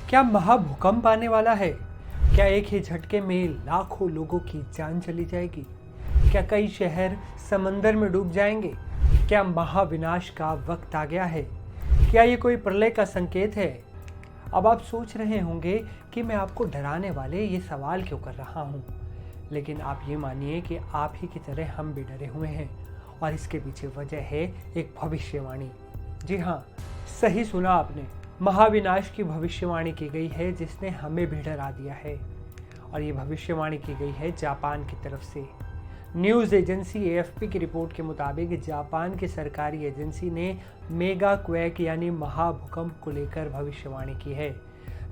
क्या महाभूकंप आने वाला है? क्या एक ही झटके में लाखों लोगों की जान चली जाएगी? क्या कई शहर समंदर में डूब जाएंगे? क्या महाविनाश का वक्त आ गया है? क्या ये कोई प्रलय का संकेत है? अब आप सोच रहे होंगे कि मैं आपको डराने वाले ये सवाल क्यों कर रहा हूँ, लेकिन आप ये मानिए कि आप ही की तरह हम भी डरे हुए हैं और इसके पीछे वजह है एक भविष्यवाणी। जी हाँ, सही सुना आपने, महाविनाश की भविष्यवाणी की गई है जिसने हमें भी डरा दिया है। और ये भविष्यवाणी की गई है जापान की तरफ से। न्यूज़ एजेंसी एएफपी की रिपोर्ट के मुताबिक जापान की सरकारी एजेंसी ने मेगा क्वेक यानी महाभूकंप को लेकर भविष्यवाणी की है।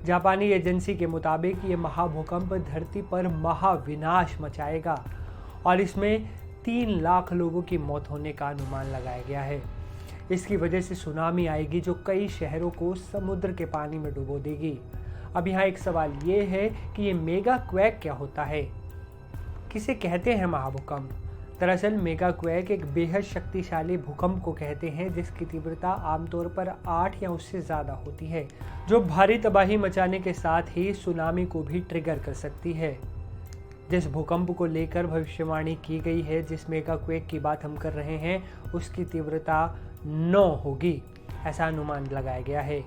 जापानी एजेंसी के मुताबिक ये महाभूकंप धरती पर महाविनाश मचाएगा और इसमें 3 लाख लोगों की मौत होने का अनुमान लगाया गया है। इसकी वजह से सुनामी आएगी जो कई शहरों को समुद्र के पानी में डुबो देगी। अब यहाँ एक सवाल ये है कि ये मेगा क्वेक क्या होता है, किसे कहते हैं महाभूकंप? दरअसल मेगा क्वेक एक बेहद शक्तिशाली भूकंप को कहते हैं जिसकी तीव्रता आमतौर पर 8 या उससे ज़्यादा होती है, जो भारी तबाही मचाने के साथ ही सुनामी को भी ट्रिगर कर सकती है। जिस भूकंप को लेकर भविष्यवाणी की गई है, जिस मेगा क्वेक की बात हम कर रहे हैं, उसकी तीव्रता 9 होगी, ऐसा अनुमान लगाया गया है।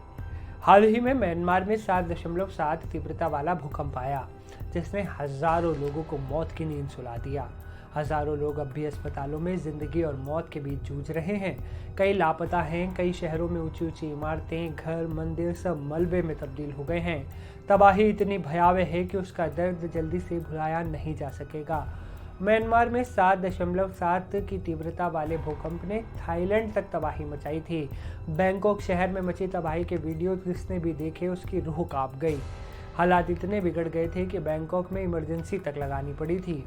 हाल ही में म्यांमार में 7.7 तीव्रता वाला भूकंप आया जिसने हजारों लोगों को मौत की नींद सुला दिया। हजारों लोग अब भी अस्पतालों में जिंदगी और मौत के बीच जूझ रहे हैं। कई लापता हैं। कई शहरों में ऊंची ऊंची इमारतें, घर, मंदिर सब मलबे में तब्दील हो गए हैं। तबाही इतनी भयावह है कि उसका दर्द जल्दी से भुलाया नहीं जा सकेगा। म्यांमार में 7.7 की तीव्रता वाले भूकंप ने थाईलैंड तक तबाही मचाई थी। बैंकॉक शहर में मची तबाही के वीडियो जिसने भी देखे उसकी रूह कांप गई। हालात इतने बिगड़ गए थे कि बैंकॉक में इमरजेंसी तक लगानी पड़ी थी।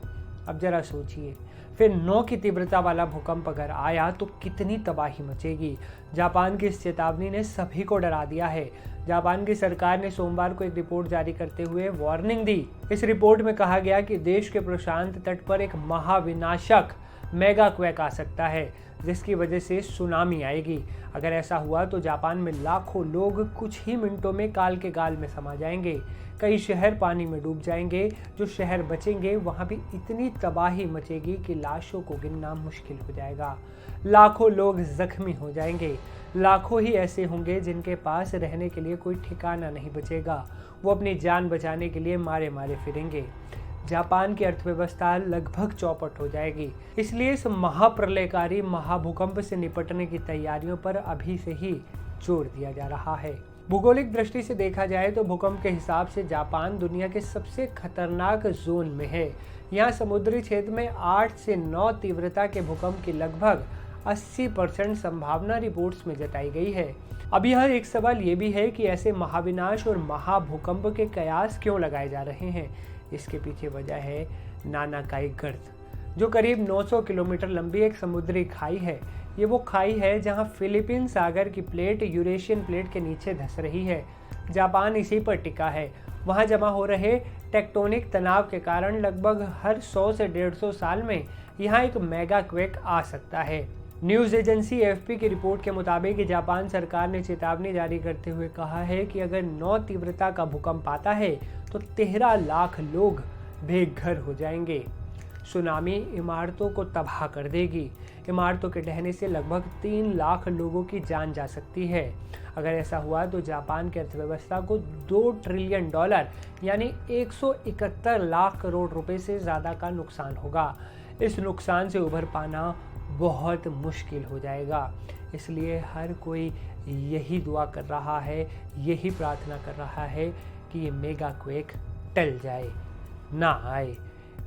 अब जरा सोचिए, फिर 9 की तीव्रता वाला भूकंप अगर आया तो कितनी तबाही मचेगी। जापान की इस चेतावनी ने सभी को डरा दिया है। जापान की सरकार ने सोमवार को एक रिपोर्ट जारी करते हुए वार्निंग दी। इस रिपोर्ट में कहा गया कि देश के प्रशांत तट पर एक महाविनाशक मेगा क्वेक आ सकता है जिसकी वजह से सुनामी आएगी। अगर ऐसा हुआ तो जापान में लाखों लोग कुछ ही मिनटों में काल के गाल में समा जाएंगे। कई शहर पानी में डूब जाएंगे। जो शहर बचेंगे वहां भी इतनी तबाही मचेगी कि लाशों को गिनना मुश्किल हो जाएगा। लाखों लोग जख्मी हो जाएंगे। लाखों ही ऐसे होंगे जिनके पास रहने के लिए कोई ठिकाना नहीं बचेगा। वो अपनी जान बचाने के लिए मारे मारे फिरेंगे। जापान की अर्थव्यवस्था लगभग चौपट हो जाएगी। इसलिए इस महाप्रलयकारी महाभूकंप से निपटने की तैयारियों पर अभी से ही जोर दिया जा रहा है। भौगोलिक दृष्टि से देखा जाए तो भूकंप के हिसाब से जापान दुनिया के सबसे खतरनाक जोन में है। यहाँ समुद्री क्षेत्र में 8 से 9 तीव्रता के भूकंप की लगभग 80% संभावना रिपोर्ट्स में जताई गई है। अब यहाँ एक सवाल ये भी है कि ऐसे महाविनाश और महाभूकंप के कयास क्यों लगाए जा रहे हैं। इसके पीछे वजह है नानाकाई गर्त, जो करीब 900 किलोमीटर लंबी एक समुद्री खाई है। ये वो खाई है जहां फिलीपीन सागर की प्लेट यूरेशियन प्लेट के नीचे धंस रही है। जापान इसी पर टिका है। वहां जमा हो रहे टेक्टोनिक तनाव के कारण लगभग हर 100 से 150 साल में यहाँ एक मेगा क्वेक आ सकता है। न्यूज़ एजेंसी एएफपी की रिपोर्ट के मुताबिक जापान सरकार ने चेतावनी जारी करते हुए कहा है कि अगर 9 तीव्रता का भूकंप आता है तो 13 लाख लोग बेघर हो जाएंगे। सुनामी इमारतों को तबाह कर देगी। इमारतों के ढहने से लगभग 3 लाख लोगों की जान जा सकती है। अगर ऐसा हुआ तो जापान की अर्थव्यवस्था को $2 ट्रिलियन यानी 171 लाख करोड़ रुपए से ज़्यादा का नुकसान होगा। इस नुकसान से उभर पाना बहुत मुश्किल हो जाएगा। इसलिए हर कोई यही दुआ कर रहा है, यही प्रार्थना कर रहा है कि ये मेगा क्वेक टल जाए, ना आए।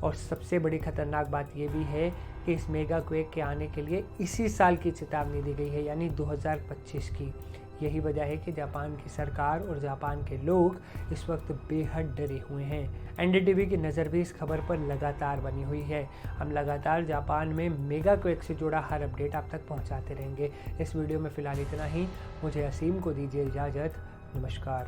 और सबसे बड़ी खतरनाक बात ये भी है कि इस मेगा क्वेक के आने के लिए इसी साल की चेतावनी दी गई है, यानी 2025 की। यही वजह है कि जापान की सरकार और जापान के लोग इस वक्त बेहद डरे हुए हैं। एनडीटीवी की नज़र भी इस खबर पर लगातार बनी हुई है। हम लगातार जापान में मेगा क्वेक से जुड़ा हर अपडेट आप तक पहुंचाते रहेंगे। इस वीडियो में फ़िलहाल इतना ही। मुझे असीम को दीजिए इजाज़त। नमस्कार।